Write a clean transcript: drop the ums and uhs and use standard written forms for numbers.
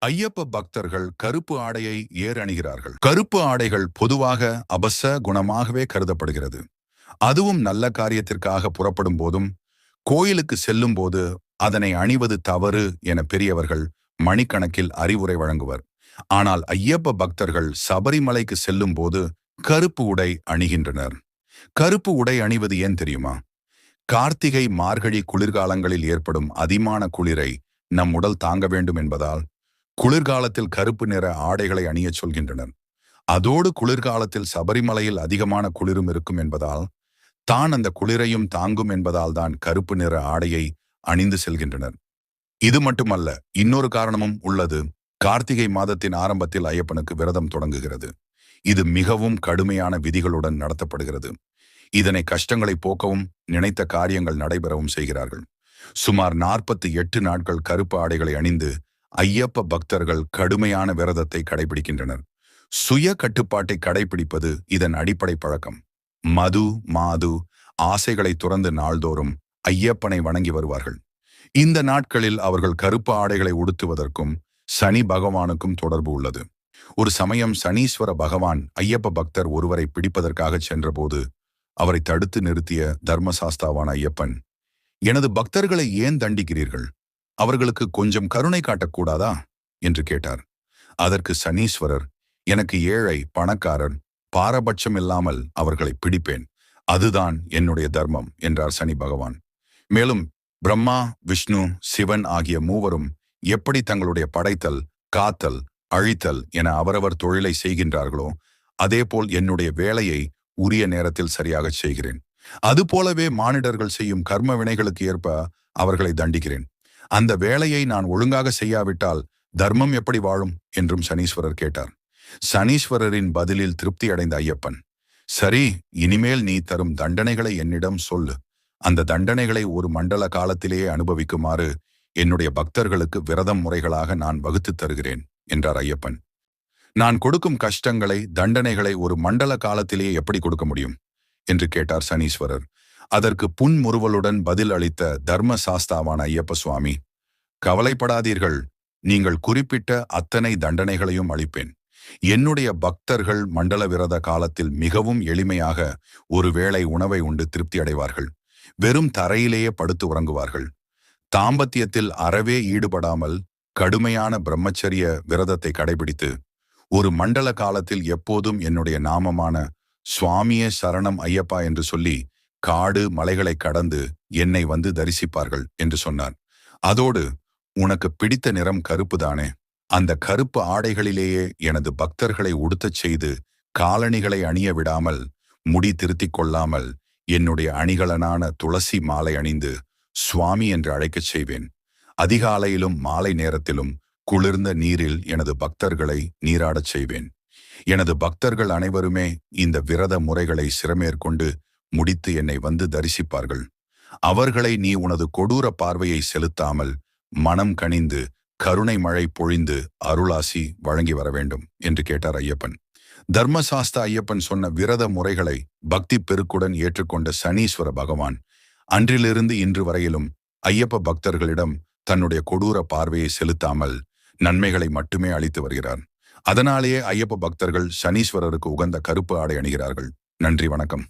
ஐயப்ப பக்தர்கள் கருப்பு ஆடையை ஏர் அணிகிறார்கள். கருப்பு ஆடைகள் பொதுவாக அபச குணமாகவே கருதப்படுகிறது. அதுவும் நல்ல காரியத்திற்காக புறப்படும் போதும் கோயிலுக்கு செல்லும் போது அதனை அணிவது தவறு என பெரியவர்கள் மணிக்கணக்கில் அறிவுரை வழங்குவர். ஆனால் ஐயப்ப பக்தர்கள் சபரிமலைக்கு செல்லும் போது கருப்பு உடை அணிகின்றனர். கருப்பு உடை அணிவது ஏன் தெரியுமா? கார்த்திகை மார்கழி குளிர்காலங்களில் ஏற்படும் அதிமான குளிரை நம் உடல் தாங்க வேண்டும் என்பதால் குளிர்காலத்தில் கருப்பு நிற ஆடைகளை அணியச் சொல்கின்றனர். அதோடு குளிர்காலத்தில் சபரிமலையில் அதிகமான குளிரும் இருக்கும் என்பதால் தான் அந்த குளிரையும் தாங்கும் என்பதால் தான் கருப்பு நிற ஆடையை அணிந்து செல்கின்றனர். இது மட்டுமல்ல, இன்னொரு காரணமும் உள்ளது. கார்த்திகை மாதத்தின் ஆரம்பத்தில் ஐயப்பனுக்கு விரதம் தொடங்குகிறது. இது மிகவும் கடுமையான விதிகளுடன் நடத்தப்படுகிறது. இதனை கஷ்டங்களை போக்கவும் நினைத்த காரியங்கள் நடைபெறவும் செய்கிறார்கள். சுமார் 48 நாட்கள் கருப்பு ஆடைகளை அணிந்து ஐயப்ப பக்தர்கள் கடுமையான விரதத்தை கடைபிடிக்கின்றனர். சுய கட்டுப்பாட்டை கடைபிடிப்பது இதன் அடிப்படை பழக்கம். மது மாது ஆசைகளை துறந்து நாள்தோறும் ஐயப்பனை வணங்கி வருவார்கள். இந்த நாட்களில் அவர்கள் கருப்பு ஆடைகளை உடுத்துவதற்கும் சனி பகவானுக்கும் தொடர்பு உள்ளது. ஒரு சமயம் சனீஸ்வர பகவான் ஐயப்ப பக்தர் ஒருவரை பிடிப்பதற்காக சென்றபோது அவரை தடுத்து நிறுத்திய தர்மசாஸ்தாவான ஐயப்பன், எனது பக்தர்களை ஏன் தண்டிக்கிறீர்கள்? அவர்களுக்கு கொஞ்சம் கருணை காட்டக்கூடாதா என்று கேட்டார். அதற்கு சனீஸ்வரர், எனக்கு ஏழை பணக்காரர் பாரபட்சம் இல்லாமல் அவர்களை பிடிப்பேன், அதுதான் என்னுடைய தர்மம் என்றார் சனி பகவான். மேலும் பிரம்மா விஷ்ணு சிவன் ஆகிய மூவரும் எப்படி தங்களுடைய படைத்தல் காத்தல் அழித்தல் என அவரவர் தொழிலை செய்கின்றார்களோ அதேபோல் என்னுடைய வேலையை உரிய நேரத்தில் சரியாக செய்கிறேன். அதுபோலவே மானிடர்கள் செய்யும் கர்ம வினைகளுக்கு ஏற்ப அவர்களை தண்டிக்கிறேன். அந்த வேலையை நான் ஒழுங்காக செய்யாவிட்டால் தர்மம் எப்படி வாழும் என்றும் சனீஸ்வரர் கேட்டார். சனீஸ்வரரின் பதிலில் திருப்தி அடைந்த ஐயப்பன், சரி, இனிமேல் நீ தரும் தண்டனைகளை என்னிடம் சொல்லு. அந்த தண்டனைகளை ஒரு மண்டல காலத்திலேயே அனுபவிக்குமாறு என்னுடைய பக்தர்களுக்கு விரதம் முறைகளாக நான் வகுத்து தருகிறேன் என்றார் ஐயப்பன். நான் கொடுக்கும் கஷ்டங்களை தண்டனைகளை ஒரு மண்டல காலத்திலேயே எப்படி கொடுக்க முடியும் என்று கேட்டார் சனீஸ்வரர். அதற்கு புன்முறுவலுடன் பதில் அளித்த தர்ம சாஸ்தாவான ஐயப்ப சுவாமி, கவலைப்படாதீர்கள், நீங்கள் குறிப்பிட்ட அத்தனை தண்டனைகளையும் அளிப்பேன். என்னுடைய பக்தர்கள் மண்டல விரத காலத்தில் மிகவும் எளிமையாக ஒரு வேளை உணவை உண்டு திருப்தி அடைவார்கள். வெறும் தரையிலேயே படுத்து உறங்குவார்கள். தாம்பத்தியத்தில் அறவே ஈடுபடாமல் கடுமையான பிரம்மச்சரிய விரதத்தை கடைபிடித்து ஒரு மண்டல காலத்தில் எப்போதும் என்னுடைய நாமமான சுவாமியே சரணம் ஐயப்பா என்று சொல்லி காடு மலைகளை கடந்து என்னை வந்து தரிசிப்பார்கள் என்று சொன்னார். அதோடு, உனக்கு பிடித்த நிறம் கருப்பு தானே, அந்த கருப்பு ஆடைகளிலேயே எனது பக்தர்களை உடுத்தச் செய்து காலணிகளை அணிய விடாமல் முடி திருத்திக் கொள்ளாமல் என்னுடைய அணிகலனான துளசி மாலை அணிந்து சுவாமி என்று அழைக்கச் செய்வேன். அதிகாலையிலும் மாலை நேரத்திலும் குளிர்ந்த நீரில் எனது பக்தர்களை நீராடச் செய்வேன். எனது பக்தர்கள் அனைவருமே இந்த விரத முறைகளை சிரமேற்கொண்டு முடித்து என்னை வந்து தரிசிப்பார்கள். அவர்களை நீ உனது கொடூர பார்வையை செலுத்தாமல் மனம் கனிந்து கருணை மழை பொழிந்து அருளாசி வழங்கி வர வேண்டும் என்று கேட்டார் ஐயப்பன். தர்மசாஸ்தா ஐயப்பன் சொன்ன விரத முறைகளை பக்தி பெருக்குடன் ஏற்றுக்கொண்ட சனீஸ்வர பகவான் அன்றிலிருந்து இன்று வரையிலும் ஐயப்ப பக்தர்களிடம் தன்னுடைய கொடூர பார்வையை செலுத்தாமல் நன்மைகளை மட்டுமே அளித்து வருகிறார். அதனாலேயே ஐயப்ப பக்தர்கள் சனீஸ்வரருக்கு உகந்த கருப்பு ஆடை அணிகிறார்கள். நன்றி, வணக்கம்.